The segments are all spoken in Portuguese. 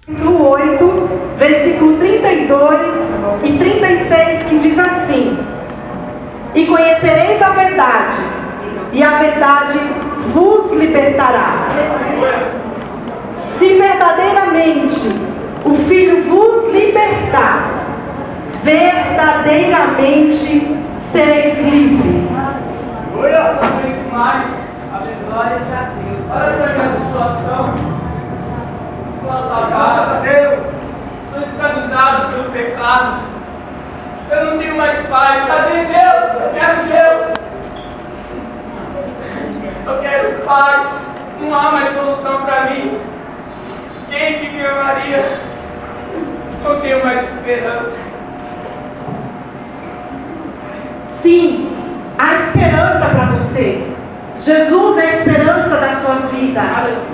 Capítulo 8, versículo 32 e 36, que diz assim: E conhecereis a verdade, e a verdade vos libertará. Se verdadeiramente o Filho vos libertar, verdadeiramente sereis livres. Olha para a minha situação. Sou atacado. Estou escravizado pelo pecado. Eu não tenho mais paz. Cadê Deus? Eu quero Deus. Eu quero paz. Não há mais solução para mim. Quem que me amaria? Não tenho mais esperança. Sim, há esperança para você. Jesus é a esperança da sua vida.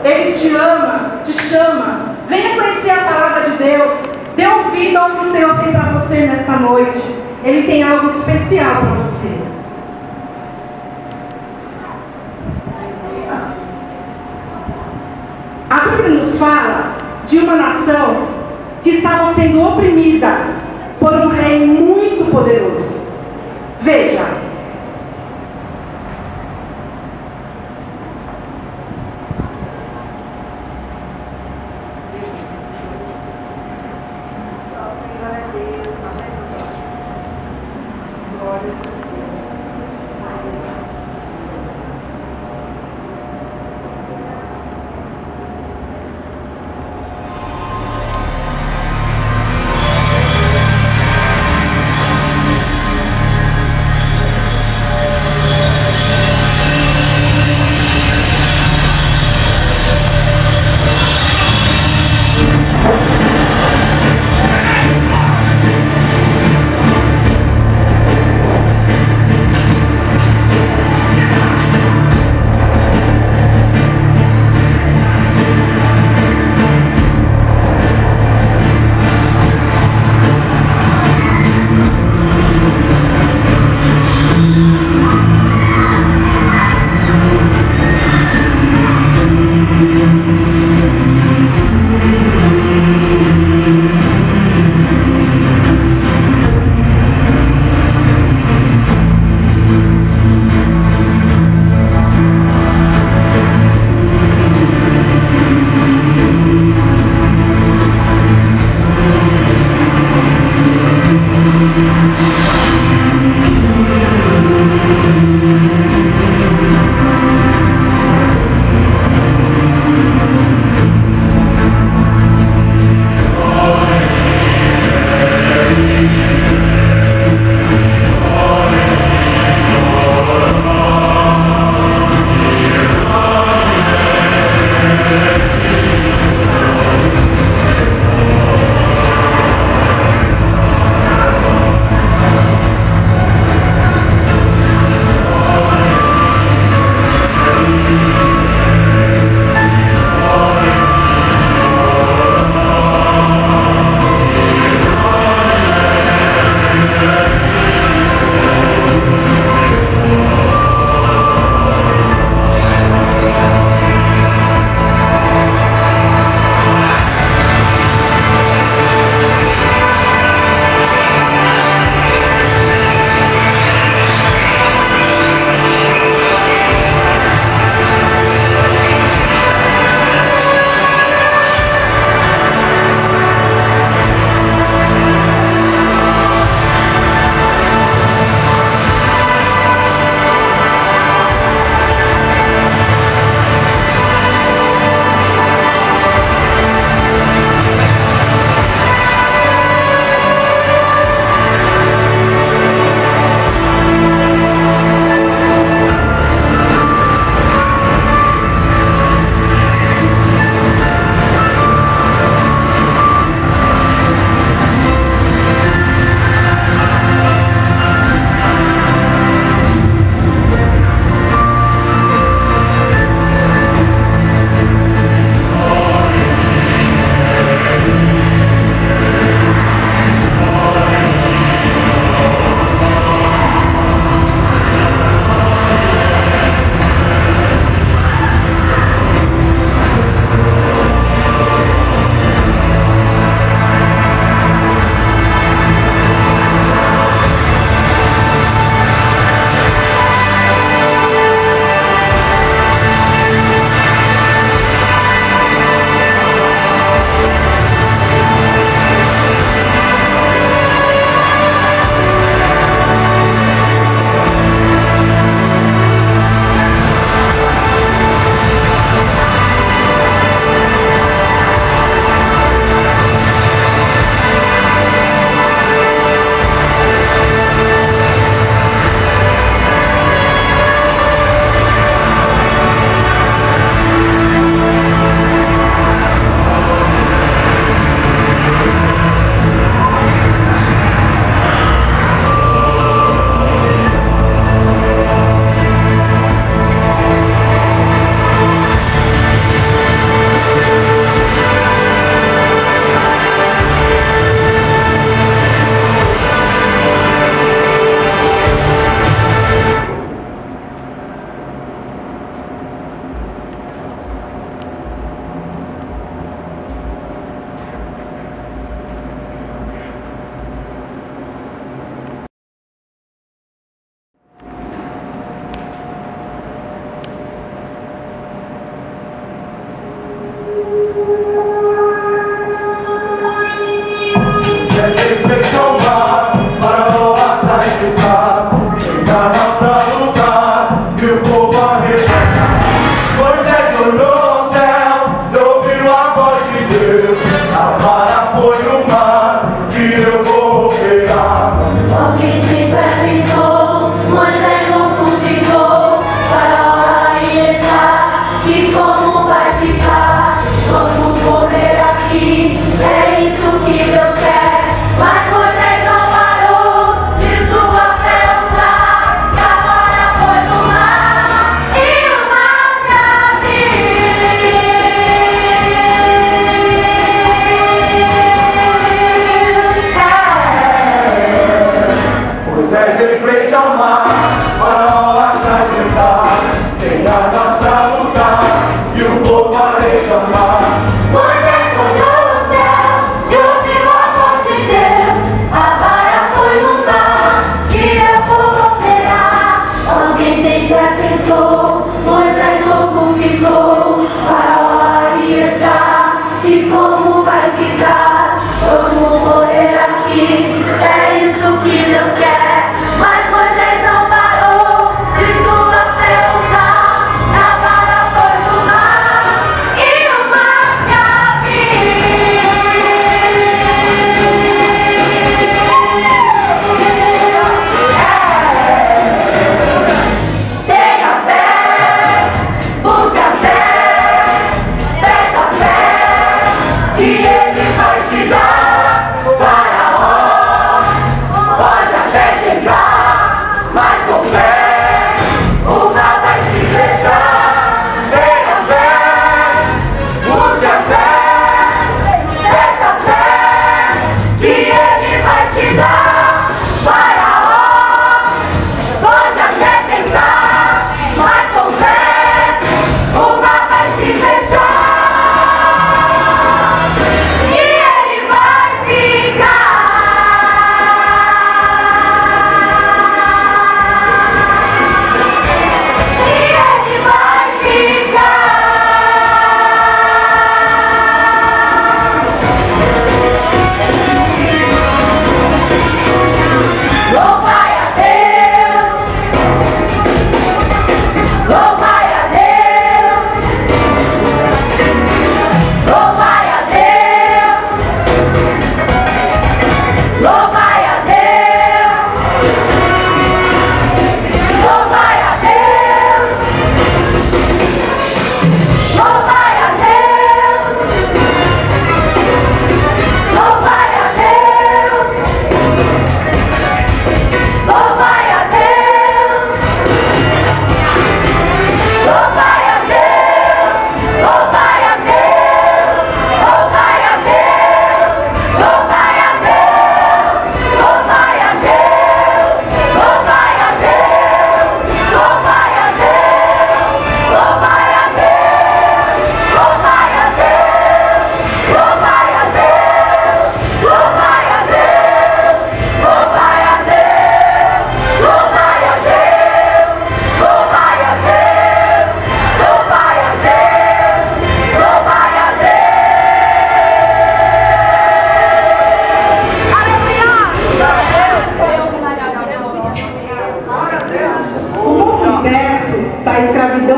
Ele te ama, te chama. Venha conhecer a palavra de Deus. Dê ouvido ao que o Senhor tem para você nesta noite. Ele tem algo especial para você. A Bíblia nos fala de uma nação que estava sendo oprimida por um rei muito poderoso. Veja.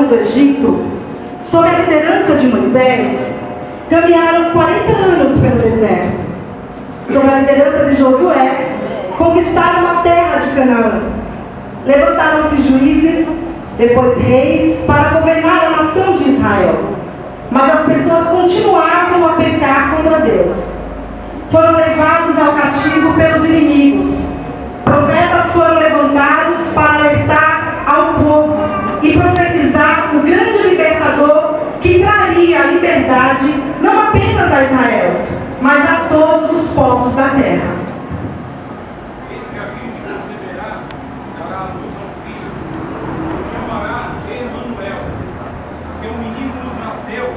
do Egito, sob a liderança de Moisés, caminharam 40 anos pelo deserto. Sob a liderança de Josué, conquistaram a terra de Canaã. Levantaram-se juízes, depois reis, para governar a nação de Israel. Mas as pessoas continuavam a pecar contra Deus. Foram levados ao cativo pelos inimigos. Profetas foram levantados para alertar ao povo e profetizar o grande libertador que traria a liberdade não apenas a Israel, mas a todos os povos da terra. Eis que a Virgem conceberá, dará à luz ao filho, o chamará Emanuel, porque um menino nos nasceu,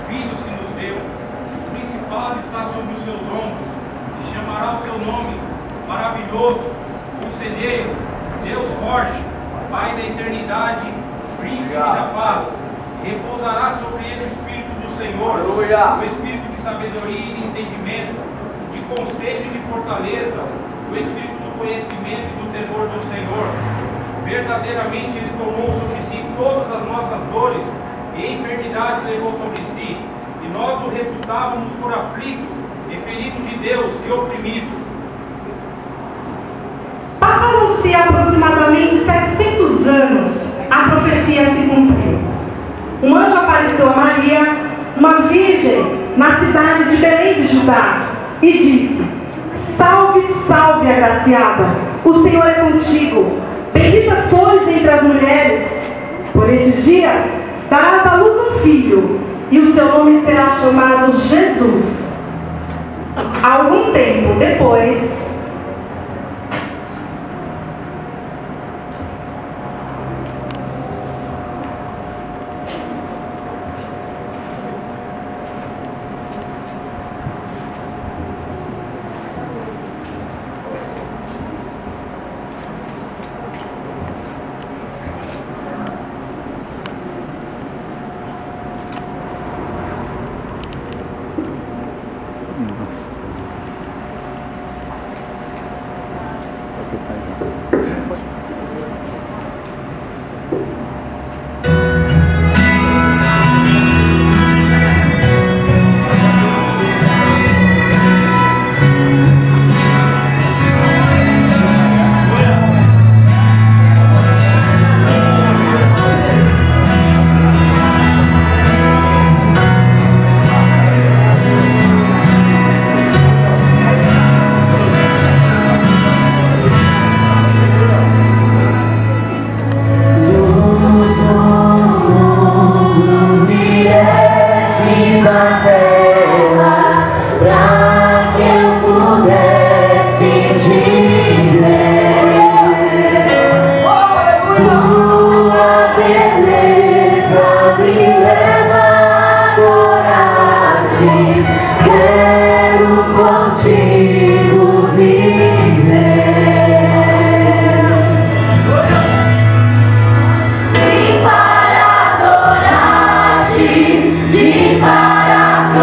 filho se nos deu, o principado está sobre os seus ombros, e chamará o seu nome maravilhoso, Conselheiro, Deus forte, Pai da eternidade, Príncipe da paz. Repousará sobre ele o Espírito do Senhor, o Espírito de sabedoria e de entendimento, de conselho e de fortaleza, o espírito do conhecimento e do temor do Senhor. Verdadeiramente Ele tomou sobre si todas as nossas dores e a enfermidade levou sobre si. E nós o reputávamos por aflito, e ferido de Deus e oprimido. Passaram-se aproximadamente 700 anos, a profecia se cumpriu. Um anjo apareceu a Maria, uma virgem, na cidade de Belém de Judá, e disse: Salve, salve, agraciada, o Senhor é contigo. Bendita sois entre as mulheres. Por estes dias darás à luz um filho, e o seu nome será chamado Jesus. Algum tempo depois, Vim para adorar-te, vim para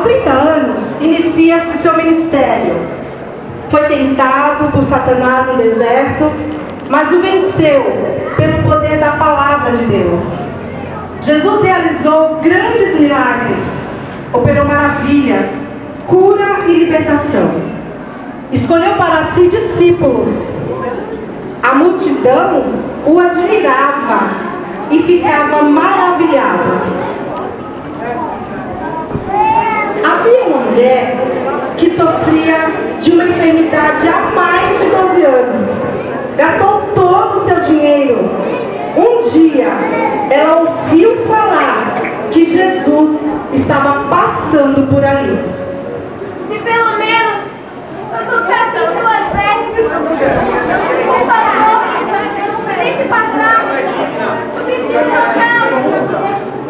30 anos, inicia-se seu ministério. Foi tentado por Satanás no deserto, mas o venceu pelo poder da palavra de Deus. Jesus realizou grandes milagres, operou maravilhas, cura e libertação. Escolheu para si discípulos. A multidão o admirava e ficava maravilhada. Havia uma mulher que sofria de uma enfermidade há mais de 12 anos. Gastou todo o seu dinheiro. Um dia, ela ouviu falar que Jesus estava passando por ali. Se pelo menos eu tocasse em suas vestes, por favor, deixe passar. Eu preciso tocá-lo.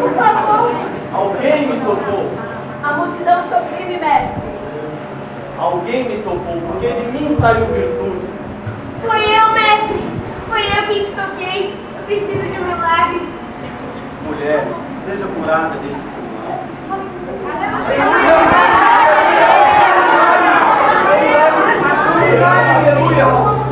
Por favor. Alguém me tocou. A multidão te oprime, mestre. Alguém me tocou, porque de mim saiu virtude. Foi eu, mestre. Foi eu que te toquei. Eu preciso de um milagre. Mulher, seja curada desse Aleluia!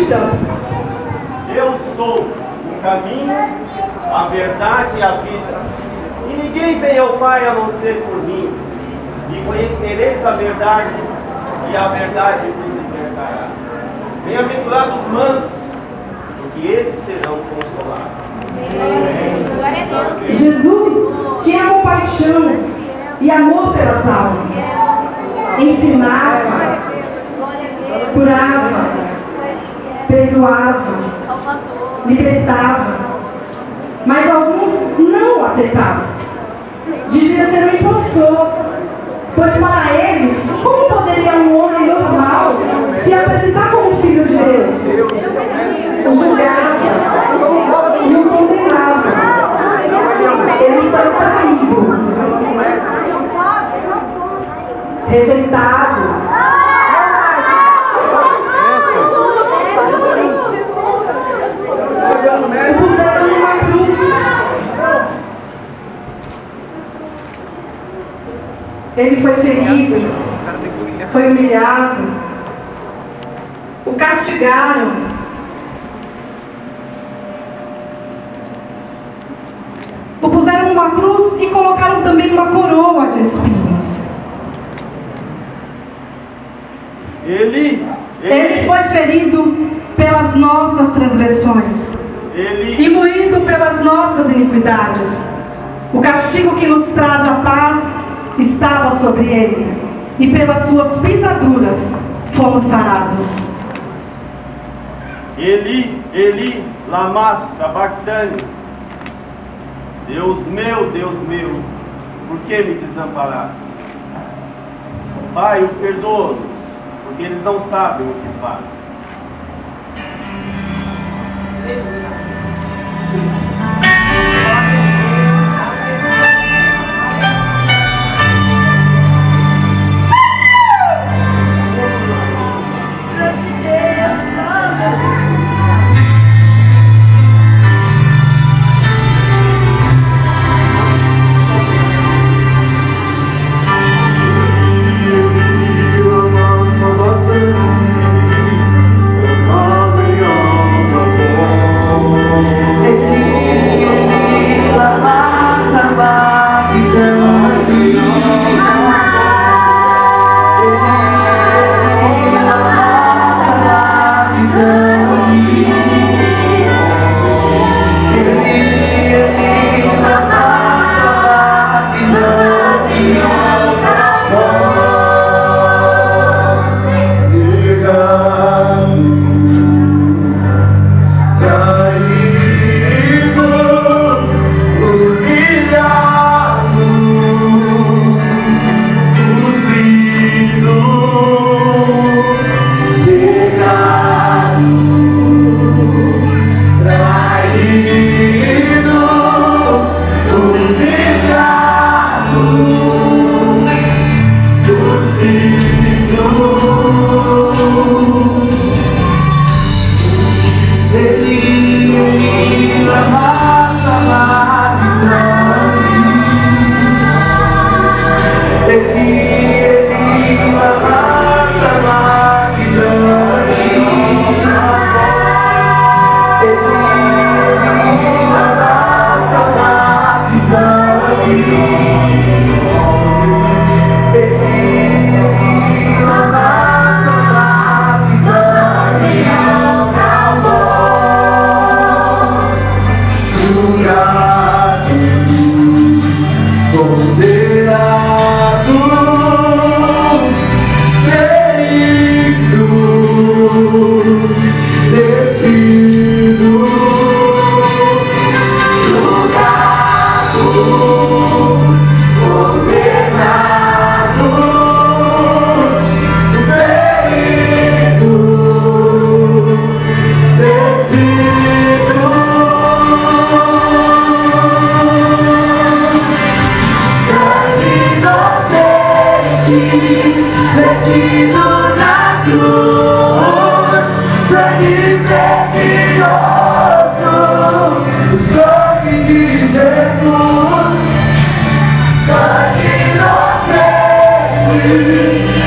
multidão. Eu sou o caminho, a verdade e a vida. E ninguém vem ao Pai a não ser por mim. E conhecereis a verdade, e a verdade vos libertará. Bem-aventurados os mansos, porque eles serão consolados. Jesus tinha compaixão e amor pelas almas. Ensinava, curava, perdoava, libertava. Mas alguns não o aceitavam. Dizia ser um impostor, pois para eles, como poderia um homem normal se apresentar como filho de Deus? O julgava e o condenava. Ele estava caído, rejeitado. O puseram numa cruz. Ele foi ferido, foi humilhado, o castigaram, o puseram numa cruz e colocaram também uma coroa de espinhos. Ele foi ferido pelas nossas transgressões e moído pelas nossas iniquidades. O castigo que nos traz a paz estava sobre ele, e pelas suas pisaduras fomos sarados. Eli, Eli, lama sabachthani. Deus meu, por que me desamparaste? Pai, eu perdoo-los, porque eles não sabem o que fazem.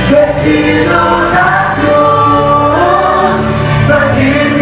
Vertido na cruz, sangue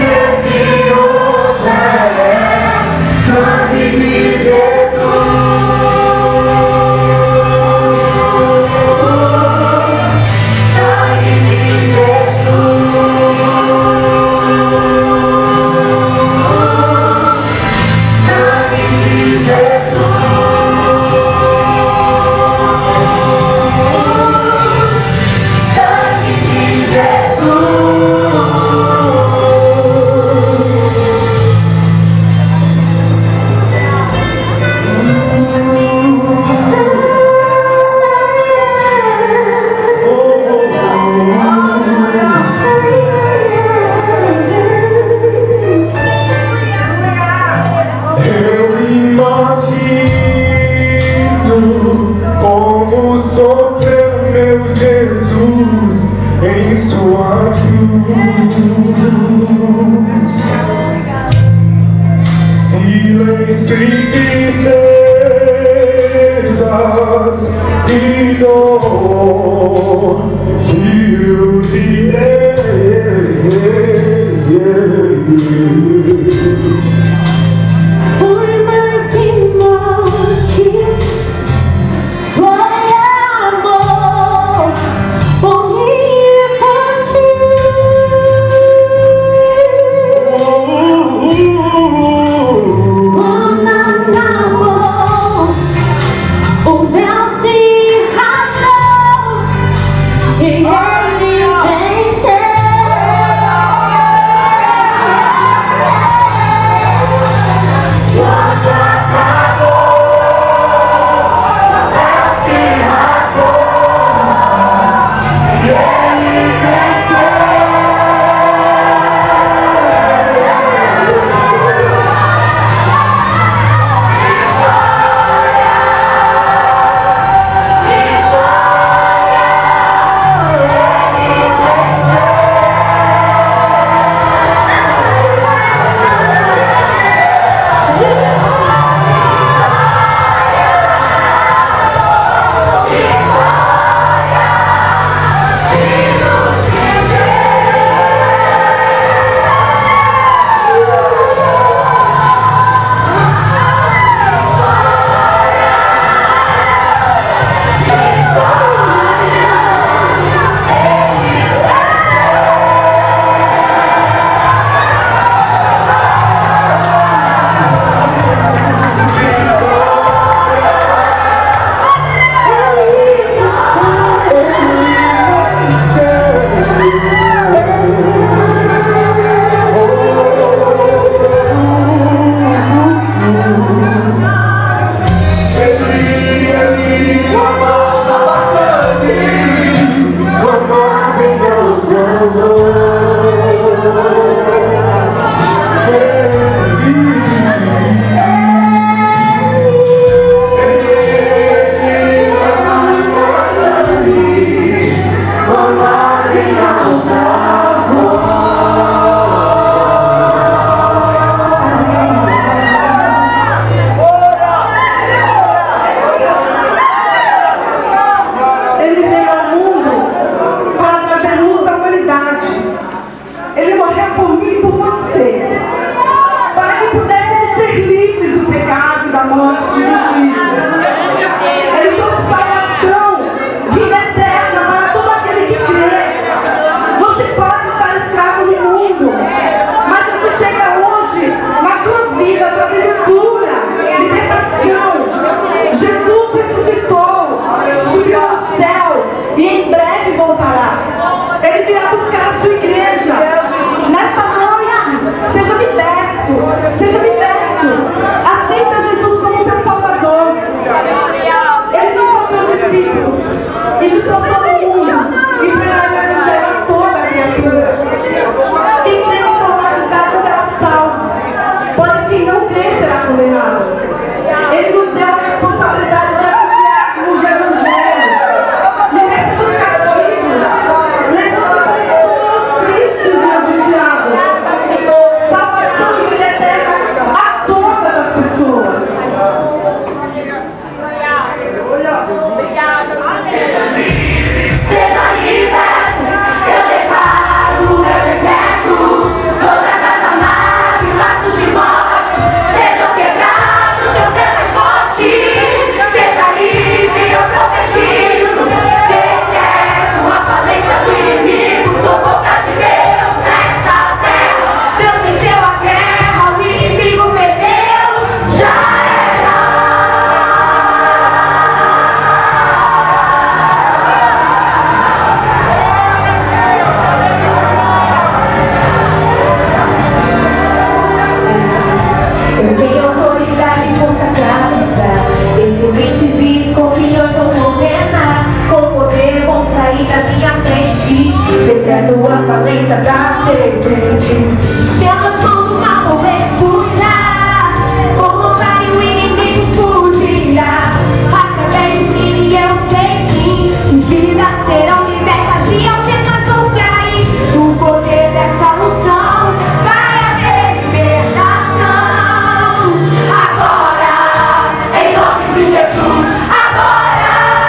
Agora,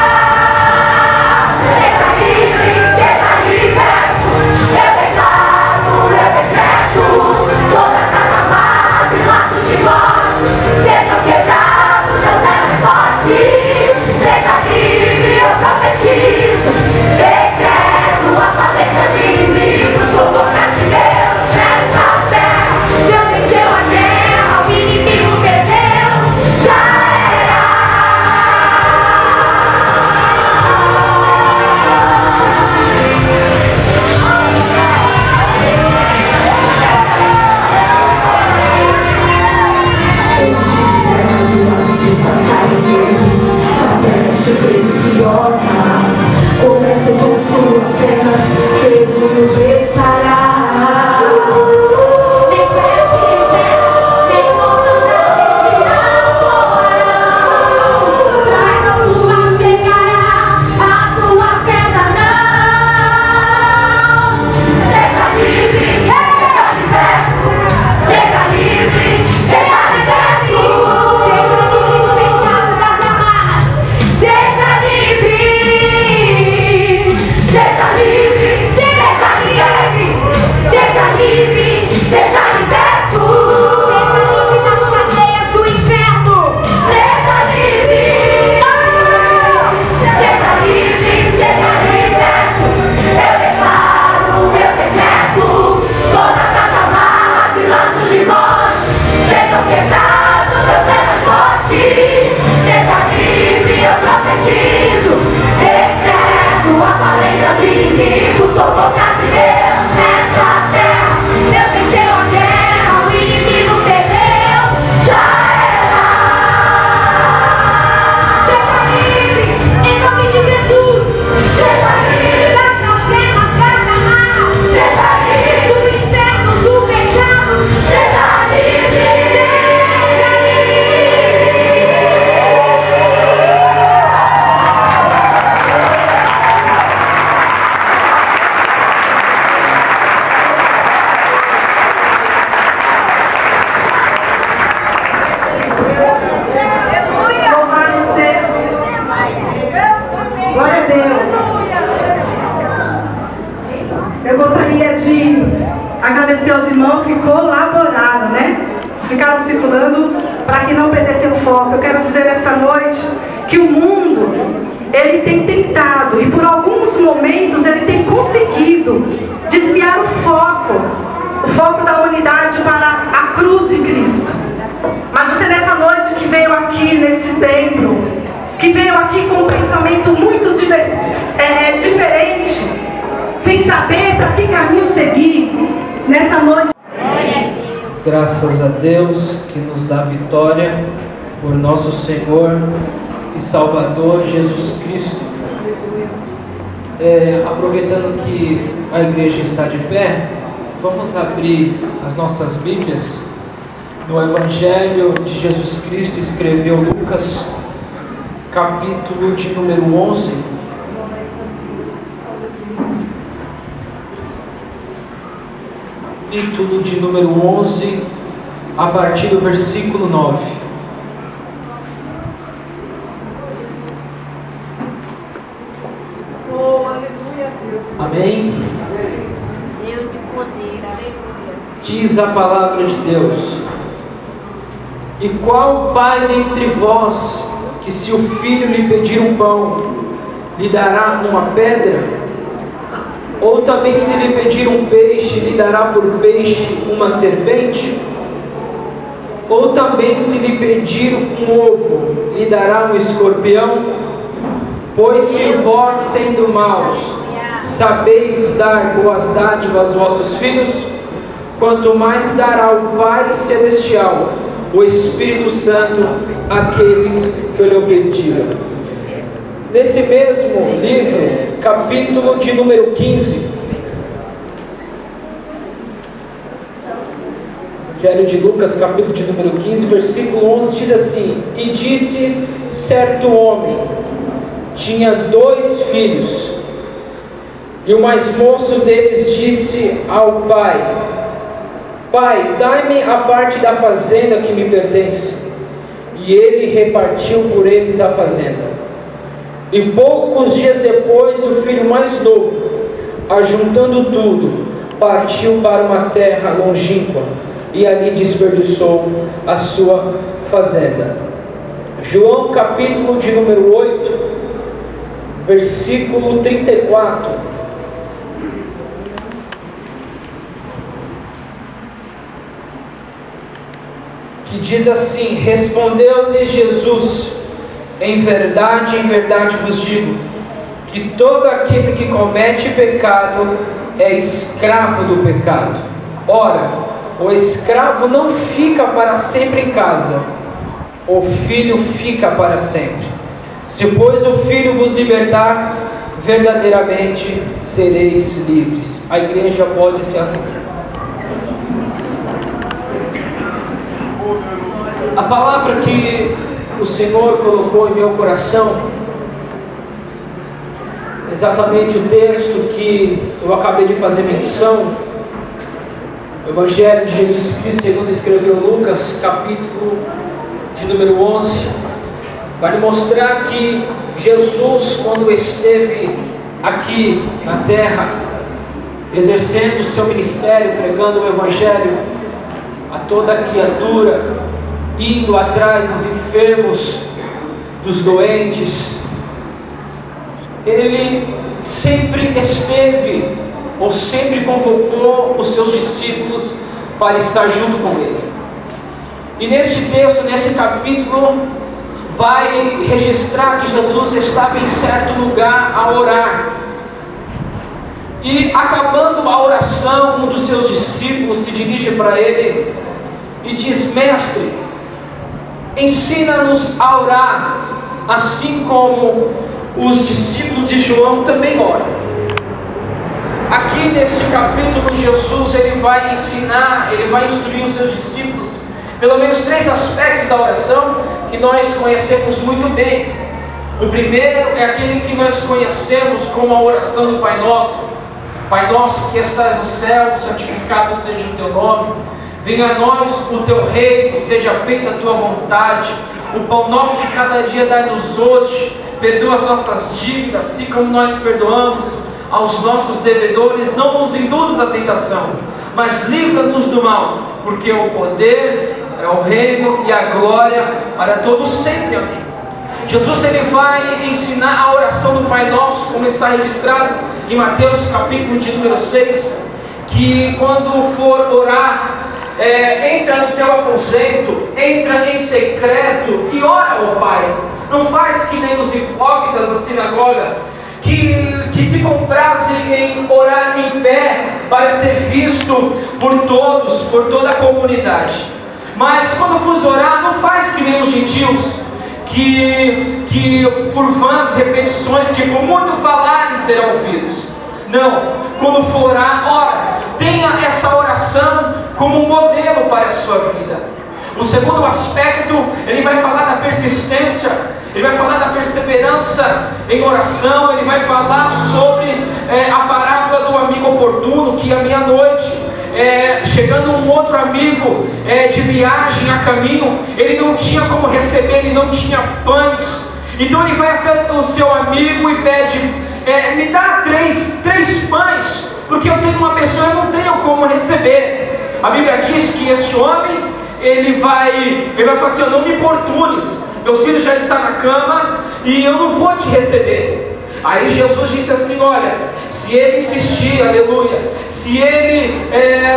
gloriosa. Coberto com suas penas, seguro estará. Agradecer aos irmãos que colaboraram, né? Ficaram circulando para que não perdesse o foco. Eu quero dizer esta noite que o mundo, ele tem tentado e por alguns momentos ele tem conseguido desviar o foco da humanidade para a cruz de Cristo. Mas você nessa noite que veio aqui nesse templo, que veio aqui com um pensamento muito diferente, sem saber para que caminho seguir, nessa noite. Graças a Deus que nos dá vitória por nosso Senhor e Salvador Jesus Cristo. Aproveitando que a igreja está de pé, vamos abrir as nossas Bíblias no Evangelho de Jesus Cristo, escreveu Lucas, capítulo de número 11. Capítulo de número 11, a partir do versículo 9. Oh, aleluia, Deus. Amém? Deus de poder, aleluia. Diz a palavra de Deus: e qual pai dentre vós, que se o filho lhe pedir um pão, lhe dará uma pedra? Ou também se lhe pedir um peixe, lhe dará por peixe uma serpente? Ou também se lhe pedir um ovo, lhe dará um escorpião? Pois se vós, sendo maus, sabeis dar boas dádivas aos vossos filhos, quanto mais dará o Pai Celestial, o Espírito Santo, àqueles que lhe pediram. Nesse mesmo livro, capítulo de número 15, Evangelho de Lucas, capítulo de número 15, versículo 11, diz assim: e disse certo homem, tinha 2 filhos, e o mais moço deles disse ao pai: Pai, dai-me a parte da fazenda que me pertence. E ele repartiu por eles a fazenda. E poucos dias depois, o filho mais novo, ajuntando tudo, partiu para uma terra longínqua, e ali desperdiçou a sua fazenda. João capítulo de número 8, versículo 34. Que diz assim: respondeu-lhe Jesus: em verdade vos digo, que todo aquele que comete pecado é escravo do pecado. Ora, o escravo não fica para sempre em casa, o filho fica para sempre. Se, pois, o Filho vos libertar, verdadeiramente sereis livres. A igreja pode se assentar. A palavra que o Senhor colocou em meu coração, exatamente o texto que eu acabei de fazer menção, o Evangelho de Jesus Cristo segundo escreveu Lucas, capítulo de número 11, vai mostrar que Jesus, quando esteve aqui na terra, exercendo o seu ministério, pregando o Evangelho a toda a criatura, indo atrás dos enfermos, dos doentes, ele sempre esteve, ou sempre convocou os seus discípulos para estar junto com ele. E neste texto, nesse capítulo, vai registrar que Jesus estava em certo lugar a orar. E acabando a oração, um dos seus discípulos se dirige para ele e diz: Mestre, ensina-nos a orar, assim como os discípulos de João também oram. Aqui nesse capítulo, Jesus ele vai ensinar, ele vai instruir os seus discípulos, pelo menos 3 aspectos da oração que nós conhecemos muito bem. O primeiro é aquele que nós conhecemos como a oração do Pai Nosso. Pai nosso que estás no céu, santificado seja o teu nome. Venha a nós o teu reino, seja feita a tua vontade. O pão nosso de cada dia dai-nos hoje. Perdoa as nossas dívidas, assim como nós perdoamos aos nossos devedores. Não nos induzas à tentação, mas livra-nos do mal, porque o poder, é o reino e a glória para todos sempre. Amém. Jesus ele vai ensinar a oração do Pai Nosso, como está registrado em Mateus capítulo de número 6, que quando for orar, entra no teu aposento, entra em secreto e ora ao Pai. Não faz que nem os hipócritas da sinagoga, que se comprazem em orar em pé para ser visto por todos, por toda a comunidade. Mas quando fores orar, não faz que nem os gentios, que por vãs repetições, que por muito falarem serão ouvidos. Não, quando for orar, ora, tenha essa oração como um modelo para a sua vida. O segundo aspecto, ele vai falar da persistência, ele vai falar da perseverança em oração, ele vai falar sobre a parábola do amigo oportuno, que à meia-noite, chegando um outro amigo de viagem a caminho, ele não tinha como receber, ele não tinha pães. Então ele vai até o seu amigo e pede: me dá três pães, porque eu tenho uma pessoa e não tenho como receber. A Bíblia diz que este homem, ele vai falar assim: não me importunes, meus filhos já estão na cama e eu não vou te receber. Aí Jesus disse assim: olha, se ele insistir, aleluia, se ele,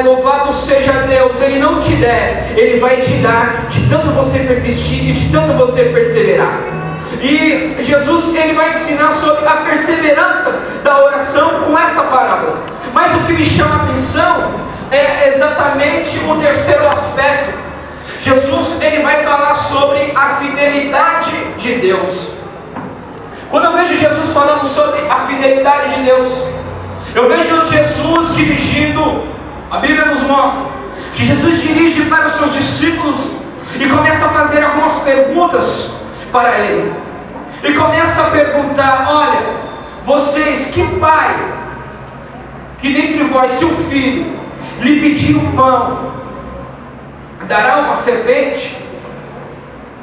louvado seja Deus, ele não te der, ele vai te dar, de tanto você persistir e de tanto você perseverar. E Jesus ele vai ensinar sobre a perseverança da oração com essa parábola. Mas o que me chama a atenção é exatamente o terceiro aspecto. Jesus ele vai falar sobre a fidelidade de Deus. Quando eu vejo Jesus falando sobre a fidelidade de Deus, eu vejo Jesus dirigindo. A Bíblia nos mostra que Jesus dirige para os seus discípulos e começa a fazer algumas perguntas para ele. Ele começa a perguntar: olha, vocês, que pai, que dentre vós, se o filho lhe pedir um pão, dará uma serpente?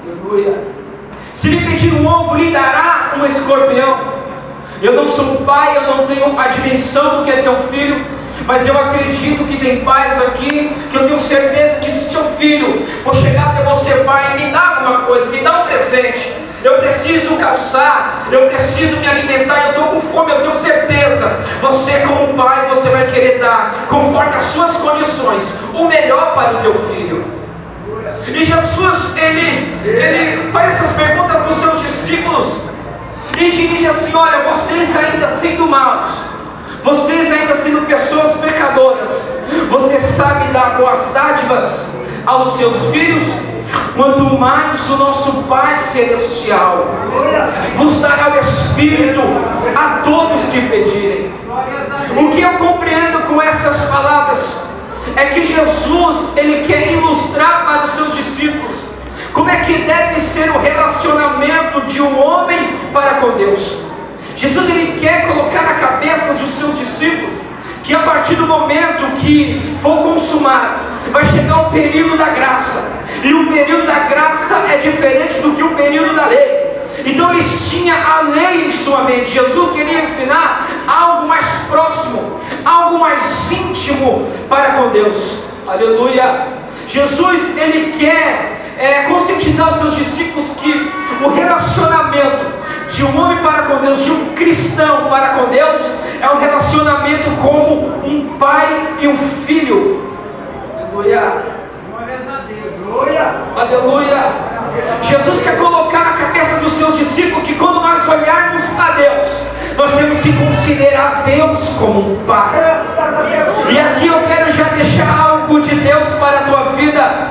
Aleluia. Se lhe pedir um ovo, lhe dará um escorpião? Eu não sou pai, eu não tenho a dimensão do que é ter um filho, mas eu acredito que tem pais aqui, que eu tenho certeza que se seu filho for chegar até você: pai, me dá alguma coisa, me dá um presente, eu preciso calçar, eu preciso me alimentar, eu estou com fome, eu tenho certeza, você como pai, você vai querer dar, conforme as suas condições, o melhor para o teu filho. E Jesus, ele faz essas perguntas para os seus discípulos e dirige assim: olha, vocês ainda sendo maus, vocês ainda sendo pessoas pecadoras, vocês sabem dar boas dádivas aos seus filhos? quanto mais o nosso Pai Celestial vos dará o Espírito a todos que pedirem. O que eu compreendo com essas palavras é que Jesus, Ele quer ilustrar para os seus discípulos como é que deve ser o relacionamento de um homem para com Deus. Jesus, Ele quer colocar na cabeça dos seus discípulos que a partir do momento que for consumado, vai chegar o período da graça, e o período da graça é diferente do que o período da lei. Então eles tinham a lei em sua mente. Jesus queria ensinar algo mais próximo, algo mais íntimo para com Deus. Aleluia. Jesus, Ele quer conscientizar os seus discípulos que o relacionamento de um homem para com Deus, de um cristão para com Deus, é um relacionamento como um pai e um filho. Aleluia. Aleluia. Jesus quer colocar na cabeça dos seus discípulos que quando nós olharmos para Deus, nós temos que considerar Deus como um pai. E aqui eu quero já deixar algo de Deus para a tua vida.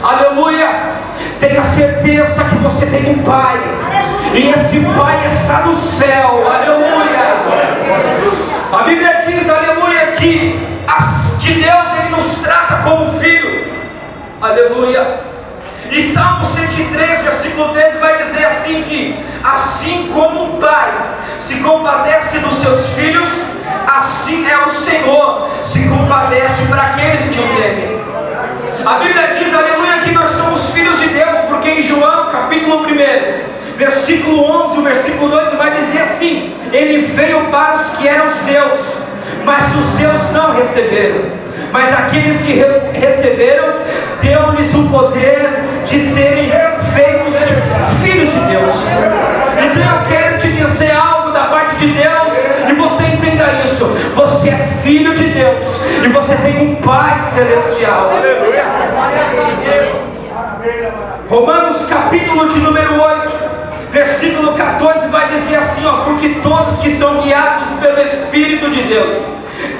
Aleluia. Tenha certeza que você tem um pai, e esse pai está no céu. Aleluia. A Bíblia diz, aleluia, que Deus, Ele nos trata como filho. Aleluia. E Salmo 103, versículo 13 vai dizer assim que assim como um pai se compadece dos seus filhos, assim é o Senhor se compadece para aqueles que o temem. A Bíblia diz, aleluia, que nós somos filhos de Deus, porque em João capítulo 1, versículo 11, o versículo 2 vai dizer assim: Ele veio para os que eram seus, mas os seus não receberam. Mas aqueles que receberam, deu-lhes o poder de serem feitos filhos de Deus. Então eu quero te dizer algo da parte de Deus, e você entenda isso. Você é filho de Deus, e você tem um Pai Celestial. Aleluia. Romanos capítulo de número 8, versículo 14 vai dizer assim, ó: porque todos que são guiados pelo Espírito de Deus,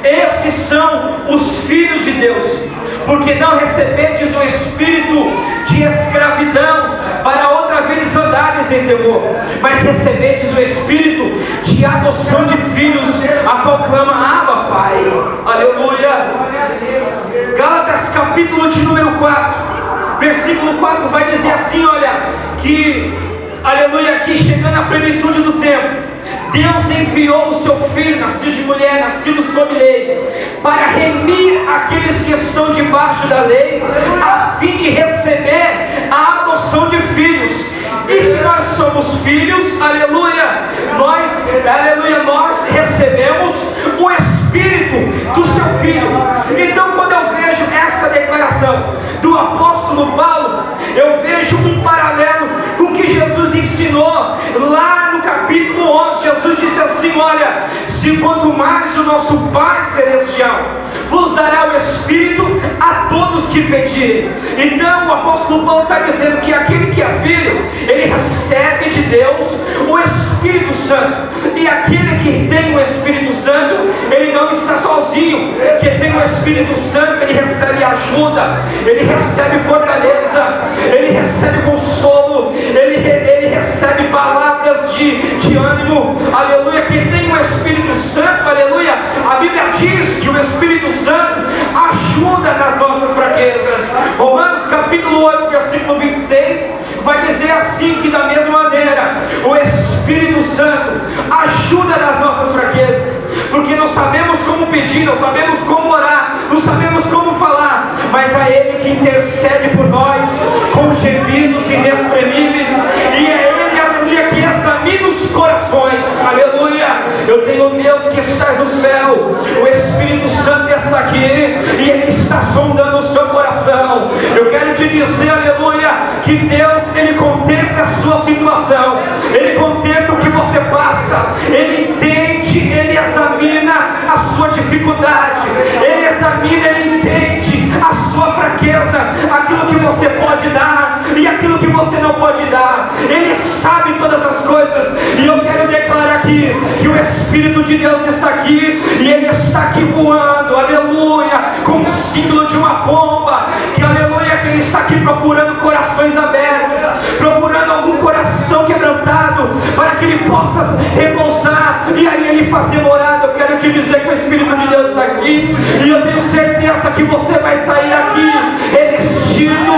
esses são os filhos de Deus. Porque não recebestes o espírito de escravidão para outra vez andares em temor, mas recebestes o espírito de adoção de filhos, a qual clama Abba, Pai. Aleluia. Gálatas capítulo de número 4, versículo 4 vai dizer assim, olha, que aleluia, aqui chegando à plenitude do tempo, Deus enviou o seu Filho, nascido de mulher, nascido sob lei, para remir aqueles que estão debaixo da lei, a fim de receber a adoção de filhos. E se nós somos filhos, aleluia, nós recebemos o Espírito do seu Filho. Então quando eu vejo essa declaração do apóstolo Paulo, eu vejo um paralelo com o que Jesus ensinou lá no capítulo 11. Jesus disse assim, olha, se quanto mais o nosso Pai Celestial vos dará o Espírito a todos que pedirem. Então o apóstolo Paulo está dizendo que aquele que é filho, ele recebe de Deus o Espírito Santo. E aquele que tem o Espírito Santo, ele não está sozinho. Quem tem o Espírito Santo, ele recebe ajuda, ele recebe fortaleza, ele recebe consolo, ele recebe palavras de ânimo. Aleluia. Quem tem o Espírito Santo, aleluia, a Bíblia diz que o Espírito Santo ajuda nas nossas fraquezas. Romanos capítulo 8, versículo 26 vai dizer assim, que da mesma maneira o Espírito Santo ajuda nas nossas fraquezas, porque não sabemos como pedir, não sabemos como orar, não sabemos como falar, mas a Ele que intercede por nós com gemidos inexprimíveis. E é Ele, aleluia, que examina os corações. Aleluia. Eu tenho Deus que está no céu, o Espírito Santo está aqui, e Ele está sondando o seu coração. Eu quero te dizer, aleluia, que Deus, Ele contempla a sua situação, Ele contempla o que você passa, Ele entende, Ele examina a sua dificuldade, Ele examina, Ele entende a sua fraqueza, aquilo que você pode dar e aquilo que você não pode dar. Ele sabe todas as coisas, e eu quero declarar aqui que o Espírito de Deus está aqui, e Ele está aqui voando, aleluia, com o símbolo de uma pomba, que aleluia, que Ele está aqui procurando corações abertos, procurando algum coração quebrantado, para que Ele possa repousar e aí Ele fazer morada. Eu quero te dizer que o Espírito de Deus está aqui, e eu tenho certeza que você vai sair daqui revestido,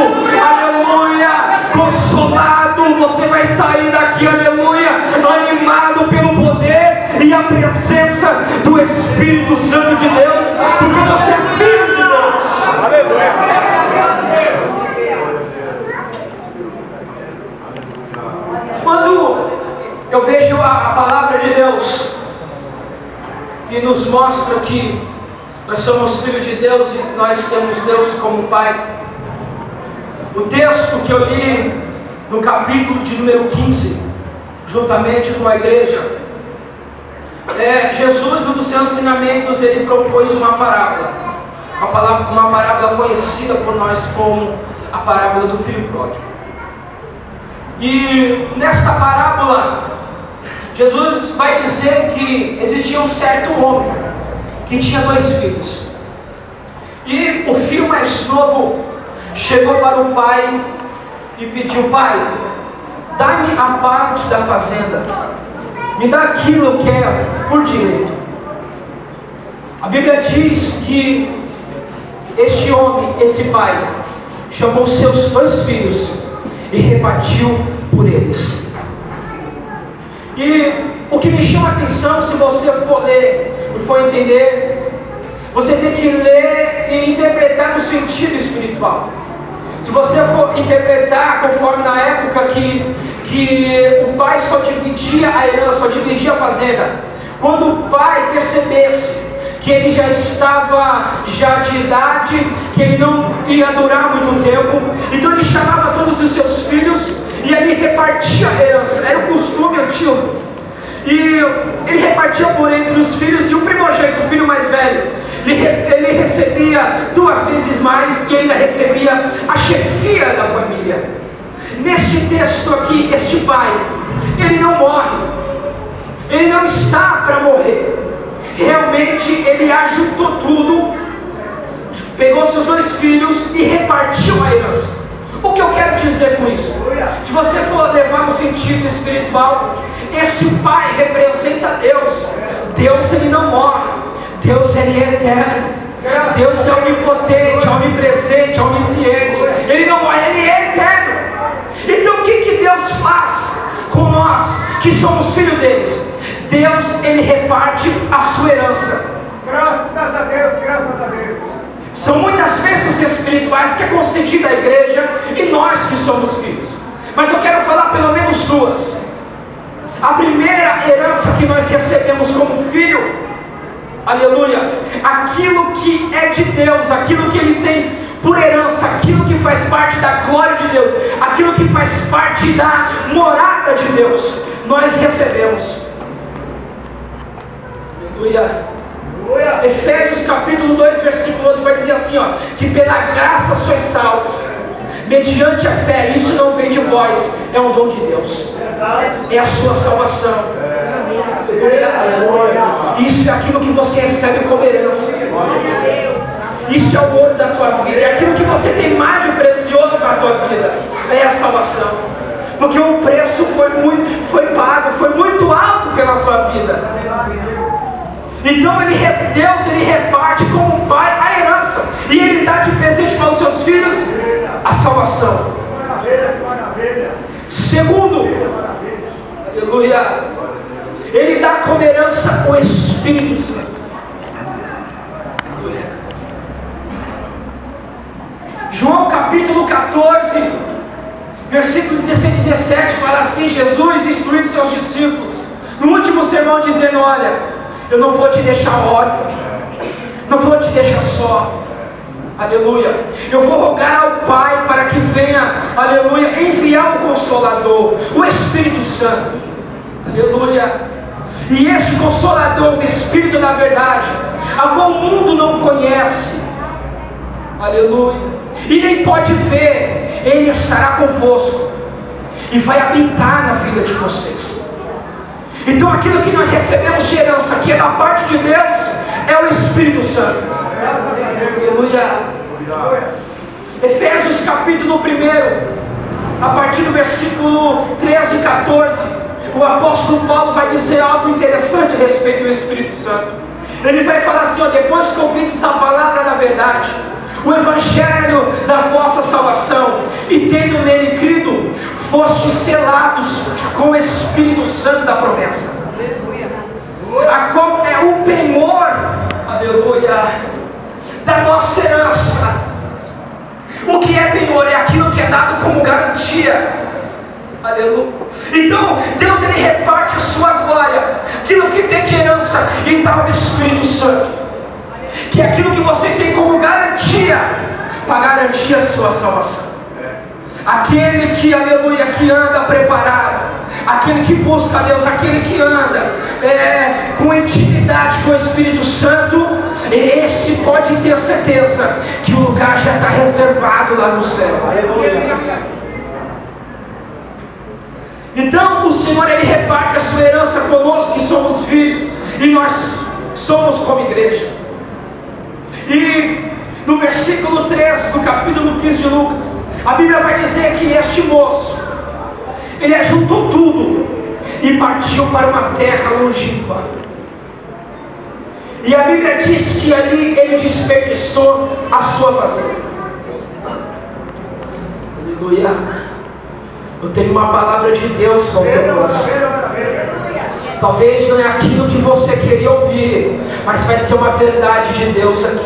aleluia, consolado. Você vai sair daqui, aleluia, animado pelo poder e a presença do Espírito Santo de Deus, porque você é filho de Deus. Aleluia. Quando eu vejo a palavra de Deus que nos mostra que nós somos filhos de Deus e nós temos Deus como Pai, o texto que eu li no capítulo de número 15, juntamente com a igreja, Jesus, um dos seus ensinamentos, ele propôs uma parábola, uma parábola conhecida por nós como a parábola do filho pródigo. E nesta parábola, Jesus vai dizer que existia um certo homem que tinha 2 filhos. E o filho mais novo chegou para o pai e pediu: pai, dá-me a parte da fazenda, me dá aquilo que é por direito. A Bíblia diz que este homem, esse pai, chamou seus 2 filhos e repartiu por eles. E o que me chama a atenção, se você for ler e for entender, você tem que ler e interpretar no sentido espiritual. Se você for interpretar conforme na época que o pai só dividia a herança, só dividia a fazenda, quando o pai percebesse que ele já estava de idade, que ele não ia durar muito tempo, então ele chamava todos os seus filhos e ele repartia a herança. Era o costume antigo, e ele repartia por entre os filhos, e o primogênito, o filho mais velho, ele recebia 2 vezes mais, e ainda recebia a chefia da família. Neste texto aqui, este pai, ele não morre, ele não está para morrer. Realmente ele ajuntou tudo, pegou seus 2 filhos e repartiu a herança. O que eu quero dizer com isso? Se você for levar no sentido espiritual, esse pai representa Deus. Deus, ele não morre. Deus, ele é eterno. Deus é onipotente, onipresente, onisciente. Ele não morre, ele é eterno. Então o que Deus faz com nós que somos filhos dele? Deus, ele reparte a sua herança. Graças a Deus, graças a Deus. São muitas bênçãos espirituais que é concedida à igreja e nós que somos filhos. Mas eu quero falar pelo menos 2. A primeira herança que nós recebemos como filho, aleluia, aquilo que é de Deus, aquilo que ele tem por herança, aquilo que faz parte da glória de Deus, aquilo que faz parte da morada de Deus, nós recebemos. Aleluia. Efésios capítulo 2, versículo 8 vai dizer assim, ó, que pela graça sois salvos, mediante a fé. Isso não vem de vós, é um dom de Deus, é a sua salvação. Isso é aquilo que você recebe como herança. Isso é o ouro da tua vida, é aquilo que você tem mais de precioso na tua vida, é a salvação. Porque o preço foi pago, foi muito alto pela sua vida. Então Deus ele reparte como um pai a herança, e ele dá de presente para os seus filhos a salvação. Segundo, aleluia, ele dá como herança o Espírito Santo. João capítulo 14, versículo 16 e 17 fala assim: Jesus instruindo seus discípulos no último sermão, dizendo: olha, eu não vou te deixar órfão, não vou te deixar só, aleluia. Eu vou rogar ao Pai para que venha, aleluia, enviar o Consolador, o Espírito Santo, aleluia. E este Consolador, o Espírito da verdade, a qual o mundo não conhece, aleluia, e nem pode ver, ele estará convosco e vai habitar na vida de vocês. Então aquilo que nós recebemos de herança, que é da parte de Deus, é o Espírito Santo. Aleluia. Efésios capítulo 1, a partir do versículo 13 e 14, o apóstolo Paulo vai dizer algo interessante a respeito do Espírito Santo. Ele vai falar assim, ó: depois que ouvintes a palavra da verdade, o evangelho da vossa salvação, e tendo nele crido, fostes selados com o Espírito Santo da promessa. É o penhor, aleluia, da nossa herança. O que é penhor? É aquilo que é dado como garantia. Aleluia. Então Deus, ele reparte a sua glória, aquilo que tem de herança, e dá o Espírito Santo, que é aquilo que você tem como garantia, para garantir a sua salvação. Aquele que, aleluia, que anda preparado, aquele que busca a Deus, aquele que anda com intimidade com o Espírito Santo, esse pode ter certeza que o lugar já está reservado lá no céu. Aleluia. Então o Senhor, ele reparte a sua herança conosco, que somos filhos, e nós somos como igreja. E no versículo 13 do capítulo 15 de Lucas, a Bíblia vai dizer que este moço, ele ajuntou tudo e partiu para uma terra longínqua. E a Bíblia diz que ali ele desperdiçou a sua fazenda. Aleluia. Eu tenho uma palavra de Deus para o teu coração. Talvez não é aquilo que você queria ouvir, mas vai ser uma verdade de Deus aqui.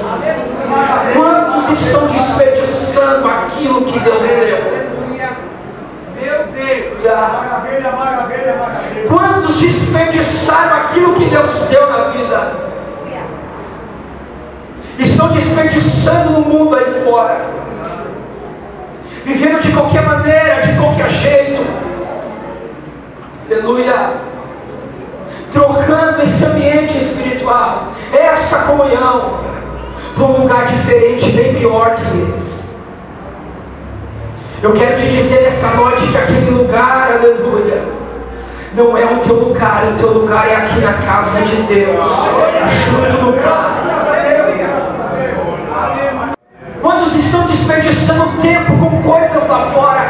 Quantos estão desperdiçando aquilo que Deus deu? Meu Deus! Quantos desperdiçaram aquilo que Deus deu na vida? Estão desperdiçando no mundo aí fora, vivendo de qualquer maneira, de qualquer jeito. Aleluia. Trocando esse ambiente espiritual, essa comunhão, para um lugar diferente, bem pior que eles. Eu quero te dizer nessa noite que aquele lugar, aleluia, não é o teu lugar. O teu lugar é aqui na casa de Deus, junto do Pai. Quantos estão desperdiçando tempo com coisas lá fora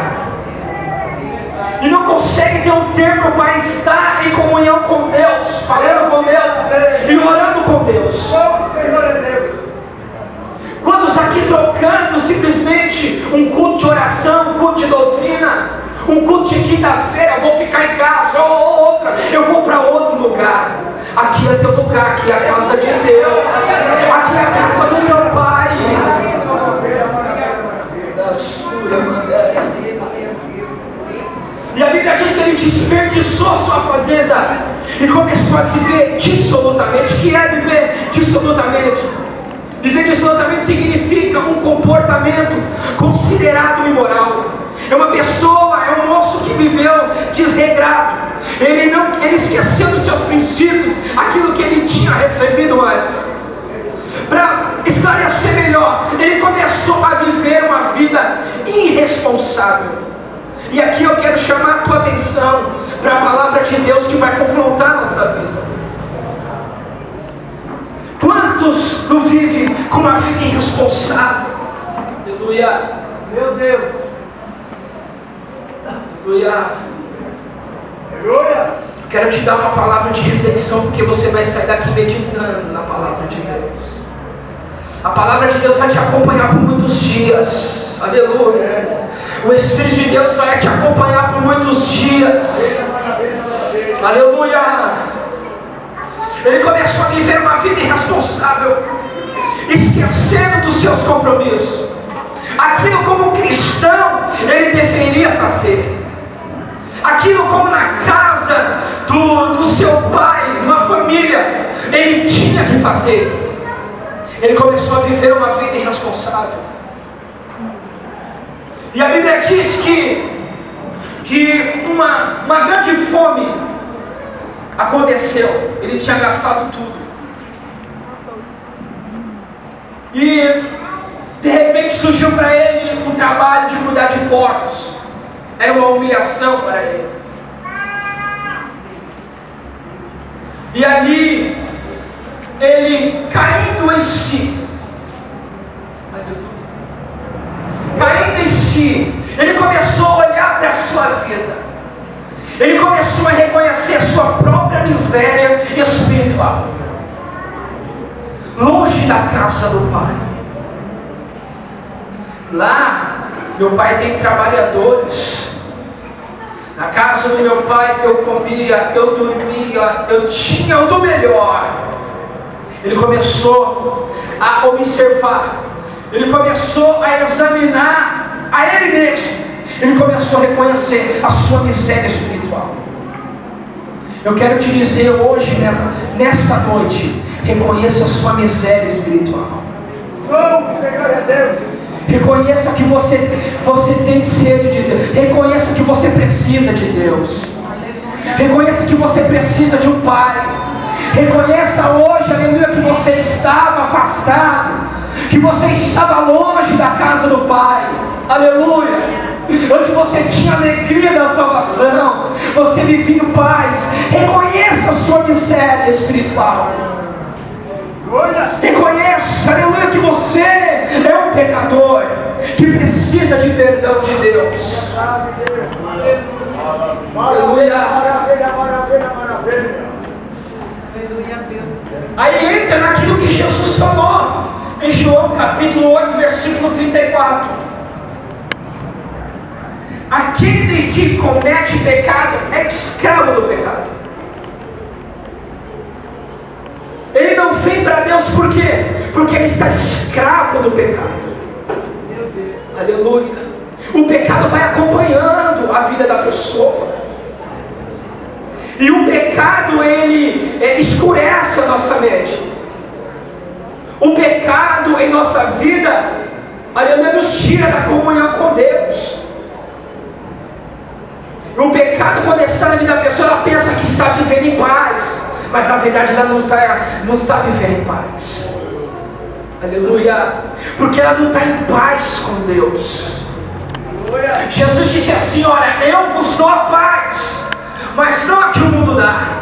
e não conseguem ter um tempo para estar em comunhão com Deus, falando com Deus e orando com Deus? Quantos aqui trocando simplesmente um culto de oração, um culto de doutrina, um culto de quinta-feira, eu vou ficar em casa, ou outra, eu vou para outro lugar. Aqui é teu lugar, aqui é a casa de Deus, aqui é a casa do meu Pai. E a Bíblia diz que ele desperdiçou a sua fazenda e começou a viver dissolutamente. O que é viver dissolutamente? Viver dissolutamente significa um comportamento considerado imoral. É uma pessoa, é um moço que viveu desregrado. Ele esqueceu dos seus princípios, aquilo que ele tinha recebido antes. Para esclarecer melhor, ele começou a viver uma vida irresponsável. E aqui eu quero chamar a tua atenção para a palavra de Deus que vai confrontar a nossa vida. Quantos não vivem com uma vida irresponsável? Aleluia. Meu Deus. Aleluia. Aleluia. Quero te dar uma palavra de reflexão, porque você vai sair daqui meditando na palavra de Deus. A palavra de Deus vai te acompanhar por muitos dias. Aleluia. O Espírito de Deus vai te acompanhar por muitos dias. Aleluia. Ele começou a viver uma vida irresponsável, esquecendo dos seus compromissos. Aquilo como cristão ele deveria fazer. Aquilo como na casa do seu pai, uma família, ele tinha que fazer. Ele começou a viver uma vida irresponsável. E a Bíblia diz que uma grande fome aconteceu. Ele tinha gastado tudo. E de repente surgiu para ele um trabalho de cuidar de porcos. Era uma humilhação para ele. E ali, ele caindo em si, vida. Ele começou a reconhecer a sua própria miséria espiritual, longe da casa do Pai. Lá, meu pai tem trabalhadores. Na casa do meu pai eu comia, eu dormia, eu tinha o do melhor. Ele começou a observar, ele começou a examinar a ele mesmo, ele começou a reconhecer a sua miséria espiritual. Eu quero te dizer hoje, nesta noite, reconheça a sua miséria espiritual. Reconheça que você tem sede de Deus. Reconheça que você precisa de Deus. Reconheça que você precisa de um Pai. Reconheça hoje, aleluia, que você estava afastado, que você estava longe da casa do Pai, aleluia, onde você tinha alegria da salvação, você vivia em paz. Reconheça a sua miséria espiritual. Reconheça, aleluia, que você é um pecador que precisa de perdão de Deus. Aleluia. Aí entra naquilo que Jesus falou em João capítulo 8, versículo 34. Aquele que comete pecado é escravo do pecado. Ele não vem para Deus por quê? Porque ele está escravo do pecado. Aleluia. O pecado vai acompanhando a vida da pessoa. E o pecado, ele escurece a nossa mente. O pecado em nossa vida, aleluia, nos tira da comunhão com Deus. O pecado, quando está na vida da pessoa, ela pensa que está vivendo em paz, mas na verdade ela não está vivendo em paz. Aleluia. Porque ela não está em paz com Deus. Jesus disse assim: olha, eu vos dou a paz, mas não a que o mundo dá.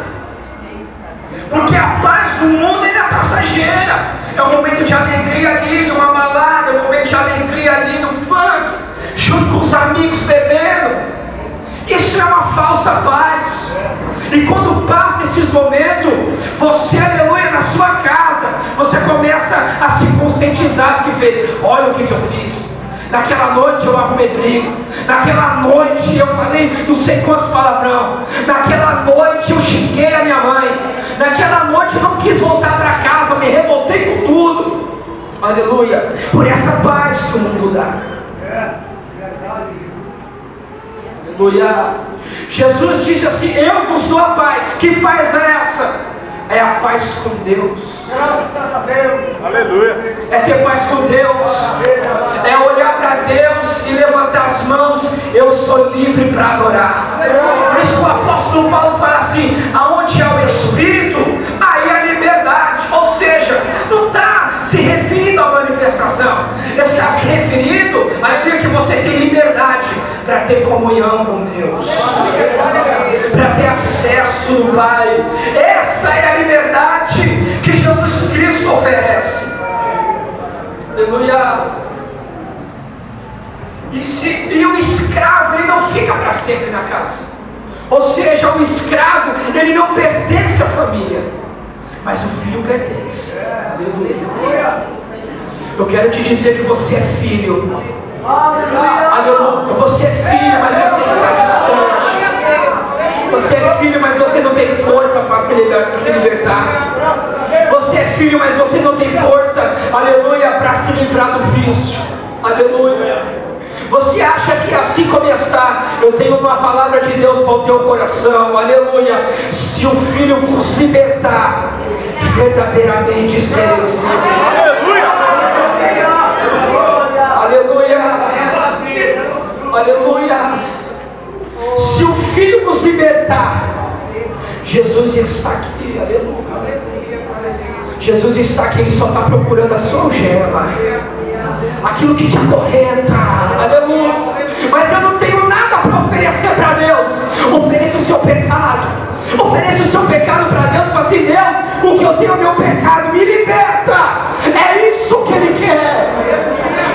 Porque a paz do mundo é passageira. É um momento de alegria ali numa balada, é um momento de alegria ali no funk, junto com os amigos bebendo. Isso é uma falsa paz. E quando passa esses momentos, você, aleluia, na sua casa, você começa a se conscientizar do que fez. Olha o que eu fiz. Naquela noite eu arrumei briga. Naquela noite eu falei não sei quantos palavrão. Naquela noite eu xinguei a minha mãe. Naquela noite eu não quis voltar para casa, me revoltei com tudo. Aleluia. Por essa paz que o mundo dá. Aleluia. Jesus disse assim: eu vos dou a paz. Que paz é essa? É a paz com Deus. Graças a Deus. Aleluia. É ter paz com Deus. É olhar para Deus e levantar as mãos. Eu sou livre para adorar. Por isso que o apóstolo Paulo fala assim: aonde há o Espírito, aí há liberdade. Ou seja, não está se referindo à manifestação, está se referindo a que você tem liberdade para ter comunhão com Deus, para ter acesso do Pai. Esta é a liberdade que Jesus Cristo oferece. Aleluia. E o escravo, ele não fica para sempre na casa. Ou seja, o escravo, ele não pertence à família, mas o filho pertence. Aleluia. Eu quero te dizer que você é filho. Aleluia. Você é filho, mas você está distante. Você é filho, mas você não tem força para se libertar. Você é filho, mas você não tem força, aleluia, para se livrar do vício. Aleluia. Você acha que assim como está, eu tenho uma palavra de Deus para o teu coração, aleluia. Se o Filho vos libertar, verdadeiramente sereis livres. Aleluia. Aleluia. Se o Filho vos libertar, Jesus está aqui. Aleluia. Jesus está aqui, Ele só está procurando a sua algema, aquilo que te acorrenta. Aleluia. Mas eu não tenho nada para oferecer para Deus. Ofereça o seu pecado. Ofereça o seu pecado para Deus. Fala assim: Deus, o que eu tenho é o meu pecado, me liberta. É isso que Ele quer.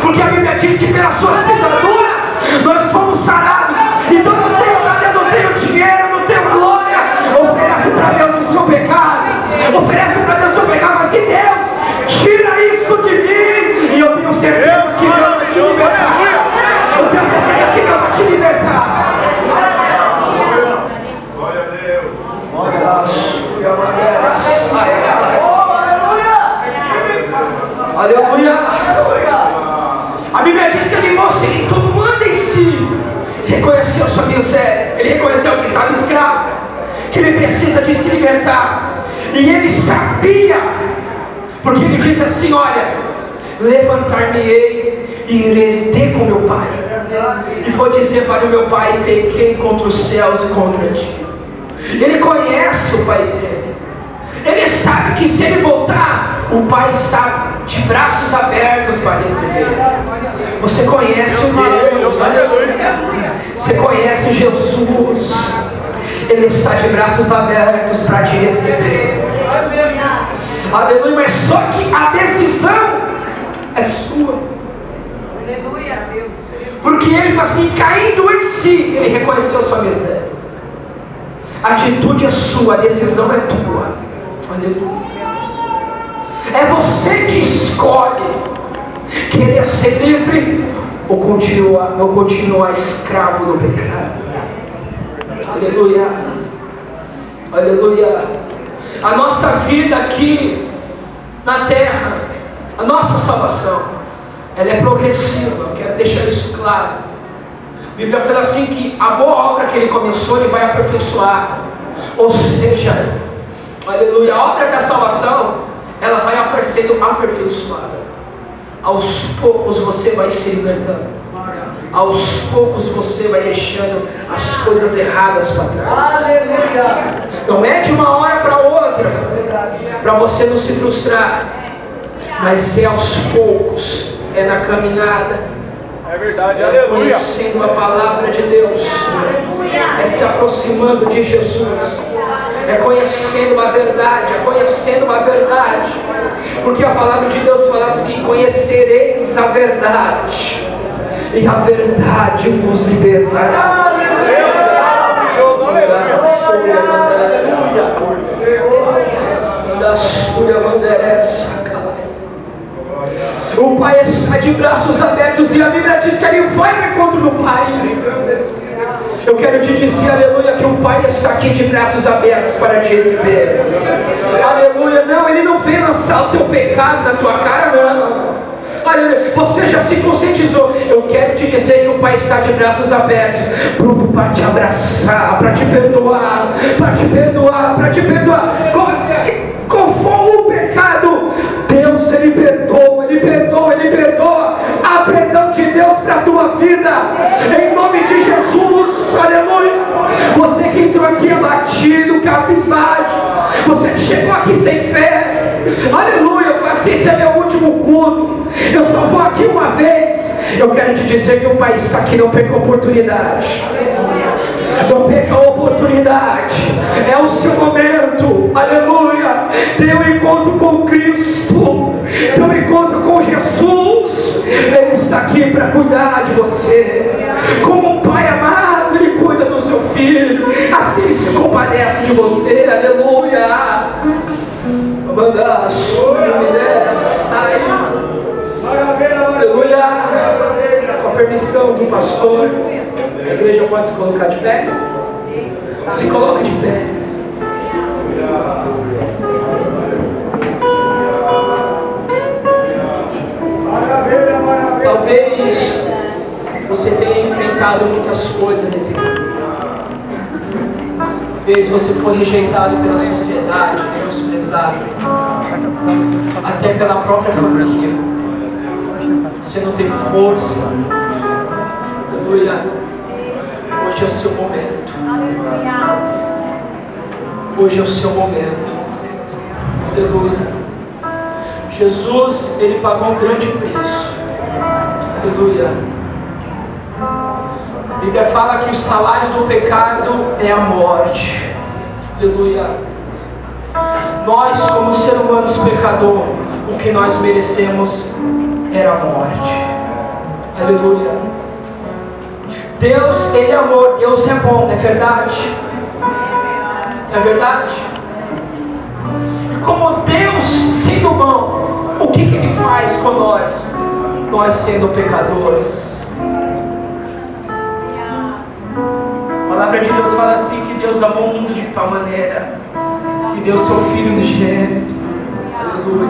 Porque a Bíblia diz que pelas suas pisaduras nós fomos sarados. Então não tem Oferece para Deus o pecado, assim, Deus, tira isso de mim. E eu tenho certeza que Deus vai te libertar. Eu tenho certeza que Deus vai te libertar. Glória a Deus. Aleluia. A Bíblia diz que ele mostrou em todo mundo em si. Reconheceu sua miséria. Ele reconheceu que estava escravo, que ele precisa de se libertar. E ele sabia, porque ele disse assim: olha, levantar-me-ei e irei ter com meu pai. E vou dizer para o meu pai: pequei contra os céus e contra ti. Ele conhece o pai dele. Ele sabe que se ele voltar, o pai está de braços abertos para receber. Você conhece o Deus, aleluia. Você conhece Jesus. Ele está de braços abertos para te receber. Aleluia. Mas só que a decisão é sua. Porque ele fala assim, caindo em si, ele reconheceu sua miséria. A atitude é sua, a decisão é tua. Aleluia. É você que escolhe querer ser livre ou continuar escravo do pecado. Aleluia. Aleluia. A nossa vida aqui na terra, a nossa salvação, ela é progressiva. Eu quero deixar isso claro. A Bíblia fala assim que a boa obra que ele começou, ele vai aperfeiçoar. Ou seja, aleluia, a obra da salvação, ela vai sendo aperfeiçoada. Aos poucos você vai se libertando. Aos poucos você vai deixando as coisas erradas para trás. Aleluia. Não é de uma hora para outra, para você não se frustrar, mas é aos poucos, é na caminhada. É verdade, é aleluia. Conhecendo a palavra de Deus, é se aproximando de Jesus, é conhecendo a verdade, porque a palavra de Deus fala assim: conhecereis a verdade, e a verdade vos libertará. O Pai está de braços abertos, e a Bíblia diz que ele vai ao encontro do Pai. Eu quero te dizer, aleluia, que o Pai está aqui de braços abertos para te receber. Aleluia. Não, Ele não vem lançar o teu pecado na tua cara, não. Aleluia. Você já se conscientizou. Eu quero te dizer que o Pai está de braços abertos, pronto para te abraçar, para te perdoar, Qual for o pecado, Deus, Ele perdoa. Há perdão de Deus para a tua vida, em nome de Jesus, aleluia. Você que entrou aqui abatido, cabisbaixo, você que chegou aqui sem fé, aleluia, assim, esse é meu último culto, eu só vou aqui uma vez. Eu quero te dizer que o Pai está aqui, não perca a oportunidade. Não perca a oportunidade. É o seu momento. Aleluia. Tenha um encontro com Cristo. Tenha um encontro com Jesus. Ele está aqui para cuidar de você. Como um pai amado, Ele cuida do seu filho. Assim Ele se compadece de você. Aleluia. Aleluia. Com a permissão do pastor, a igreja pode se colocar de pé? Se coloca de pé. Talvez você tenha enfrentado muitas coisas nesse mundo. Talvez você foi rejeitado pela sociedade, menosprezado, até pela própria família. Você não tem força. Aleluia. Hoje é o seu momento. Hoje é o seu momento. Aleluia. Jesus, Ele pagou um grande preço. Aleluia. A Bíblia fala que o salário do pecado é a morte. Aleluia. Nós, como ser humanos pecador, o que nós merecemos era a morte. Aleluia. Deus, Ele é amor, Deus é bom, é verdade? É verdade? E que Ele faz com nós? Nós sendo pecadores. A palavra de Deus fala assim, que Deus amou o mundo de tal maneira que deu seu Filho unigênito. Aleluia.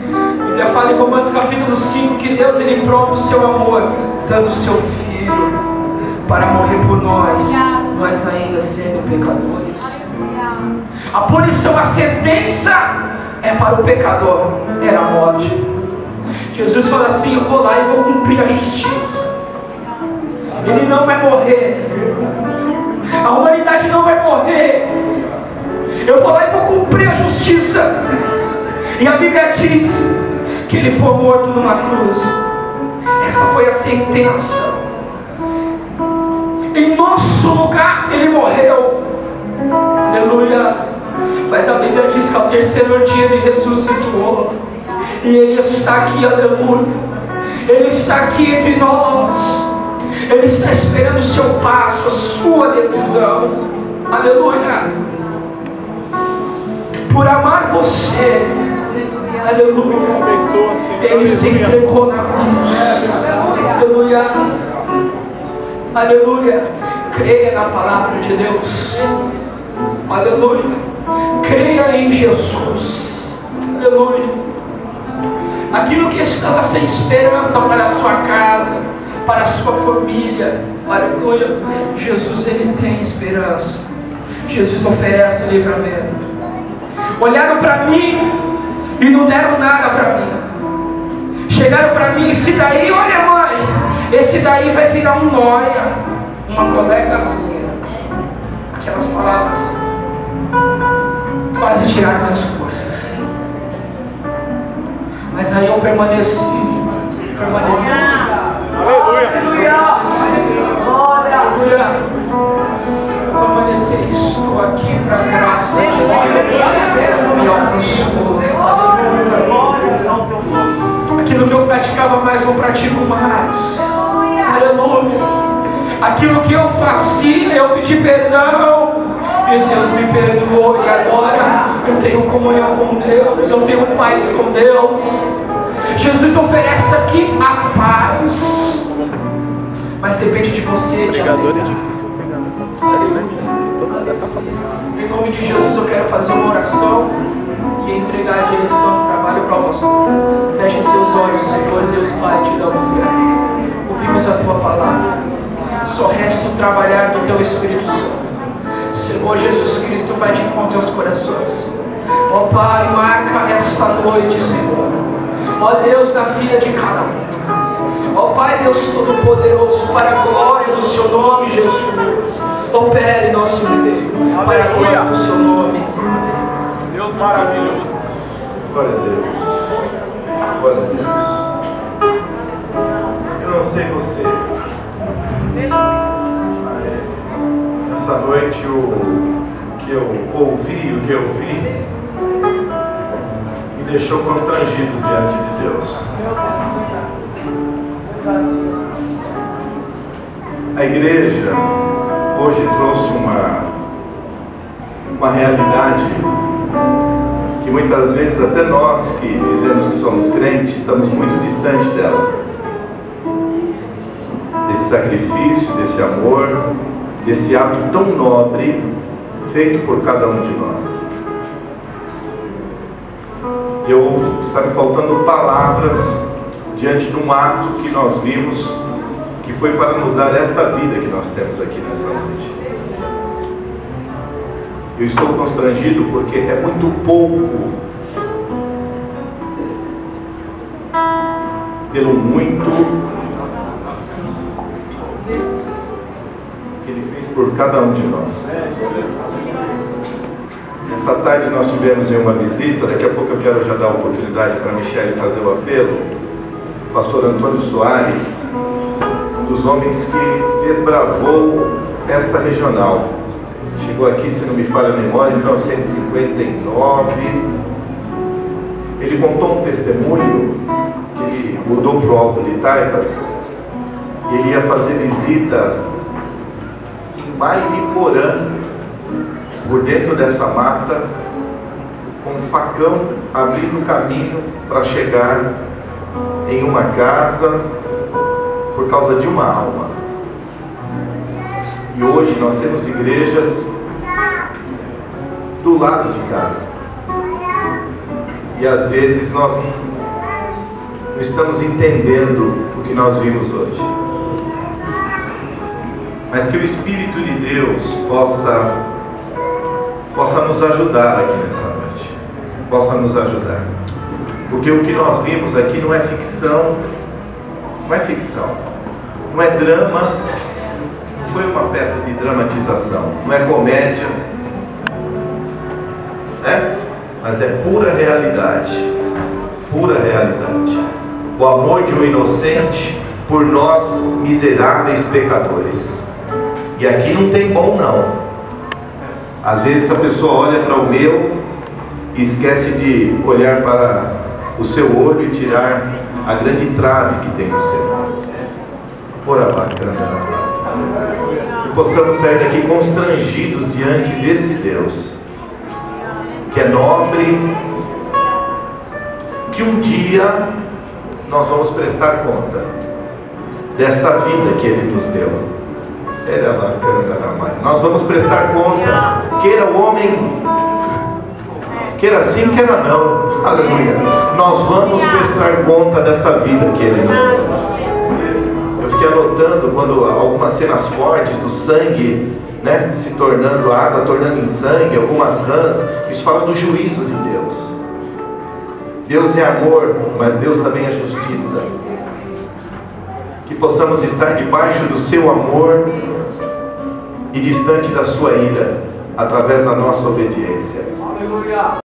A Bíblia fala em Romanos capítulo 5 que Deus, Ele prova o seu amor, dando o seu Filho para morrer por nós ainda sendo pecadores. A punição, a sentença é para o pecador, era a morte. Jesus fala assim, eu vou lá e vou cumprir a justiça. Ele não vai morrer. A humanidade não vai morrer. Eu vou lá e vou cumprir a justiça. E a Bíblia diz que Ele foi morto numa cruz. Essa foi a sentença. Em nosso lugar Ele morreu. Aleluia. Mas a Bíblia diz que ao terceiro dia Ele ressuscitou. E Ele está aqui, aleluia. Ele está aqui entre nós. Ele está esperando o seu passo, a sua decisão. Aleluia. Por amar você, aleluia, Ele se entregou na cruz. Aleluia. Aleluia. Creia na palavra de Deus. Aleluia. Creia em Jesus. Aleluia. Aquilo que estava sem esperança para a sua casa, para a sua família, aleluia, Jesus, Ele tem esperança. Jesus oferece livramento. Olharam para mim e não deram nada para mim. Chegaram para mim, esse daí, olha mãe, esse daí vai virar um nóia, uma colega minha. Aquelas palavras quase tiraram minhas forças. Mas aí eu permaneci. Aleluia! Aleluia! Permanecer, estou aqui para a graça de Deus me alcançou. Aquilo que eu praticava mais, eu pratico mais. Aleluia! Aquilo que eu fazia, eu pedi perdão. E Deus me perdoou. E agora eu tenho comunhão com Deus. Eu tenho paz com Deus. Jesus oferece aqui a paz. Mas depende de você, de aceitar. Em nome de Jesus eu quero fazer uma oração e entregar a direção do trabalho para o pastor. Feche seus olhos, Senhor, Deus Pai, te damos graças. Ouvimos a tua palavra. Só resta trabalhar do teu Espírito Santo. Senhor Jesus Cristo, vai de encontro aos corações. Ó Pai, marca esta noite, Senhor. Ó Deus, na vida de cada um. Ó Pai, Deus Todo-Poderoso, para a glória do seu nome, Jesus. Opere nosso meio, para a glória do seu nome. Deus maravilhoso. Glória a Deus. Glória a Deus. Eu não sei você, mas essa noite o que eu ouvi, o que eu vi, me deixou constrangido diante de Deus. A igreja hoje trouxe uma realidade que muitas vezes até nós que dizemos que somos crentes estamos muito distantes dela. Desse sacrifício, desse amor, desse ato tão nobre feito por cada um de nós. Está me faltando palavras diante de um ato que nós vimos, que foi para nos dar esta vida que nós temos aqui nessa noite. Eu estou constrangido porque é muito pouco pelo muito que Ele fez por cada um de nós. Esta tarde nós tivemos em uma visita, daqui a pouco eu quero já dar a oportunidade para a Michele fazer o apelo. O pastor Antônio Soares, um dos homens que desbravou esta regional. Chegou aqui, se não me falha a memória, em 1959. Ele contou um testemunho que ele mudou para o Alto de Taipas e ele ia fazer visita em Mariporã, por dentro dessa mata, com facão abrindo caminho para chegar em uma casa por causa de uma alma. E hoje nós temos igrejas do lado de casa. E às vezes nós não estamos entendendo o que nós vimos hoje. Mas que o Espírito de Deus possa nos ajudar aqui nessa noite. Possa nos ajudar. Porque o que nós vimos aqui não é ficção. Não é ficção. Não é drama. Não foi uma peça de dramatização. Não é comédia. Né? Mas é pura realidade. Pura realidade. O amor de um inocente por nós miseráveis pecadores. E aqui não tem bom não. Às vezes a pessoa olha para o meu e esquece de olhar para o seu olho e tirar a grande trave que tem no seu. Ora bacana. Que possamos sair daqui constrangidos diante desse Deus, que é nobre, que um dia nós vamos prestar conta desta vida que Ele nos deu. Nós vamos prestar conta, queira o homem, queira sim, queira não, aleluia. Nós vamos prestar conta dessa vida que Ele nos deu. Eu fiquei anotando quando algumas cenas fortes do sangue, né, se tornando água, tornando em sangue, algumas rãs, isso fala do juízo de Deus. Deus é amor, mas Deus também é justiça. Que possamos estar debaixo do seu amor e distante da sua ira, através da nossa obediência. Aleluia.